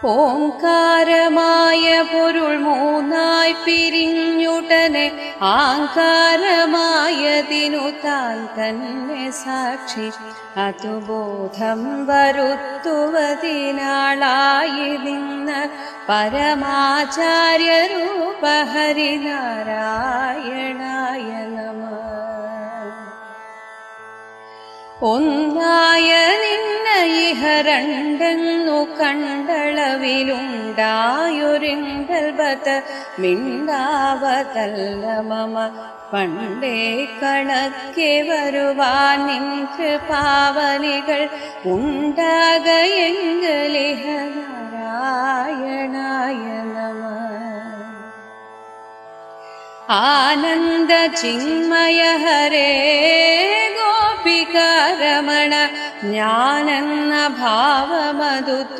ഓംകാരമായ പൊരുൾ മൂന്നായി പിരിഞ്ഞുടനെ ആങ്കാരമായതിനു താൻ തന്നെ സാക്ഷി അതുബോധം വരുത്തുവതിനാളായി നിന്ന് പരമാചാര്യരൂപ ഹരിനാരായണായ നമഃ. ഒന്നായ നിന്ന ഇഹ രണ്ടെന്നു കണ്ടളവിലുണ്ടായൊരിങ്കൽബത മിണ്ടാവതല്ല മമ പണ്ടേ കണക്കെ വരുവാൻ നിൻ കൃപാവലികൾ ഉണ്ടാകയെങ്കലിഹ നാരായണായ നമഃ. ആനന്ദ ചിന്മയ ഹരേ ഗോപികാരമണ ജ്ഞാനെന്ന ഭാവമതു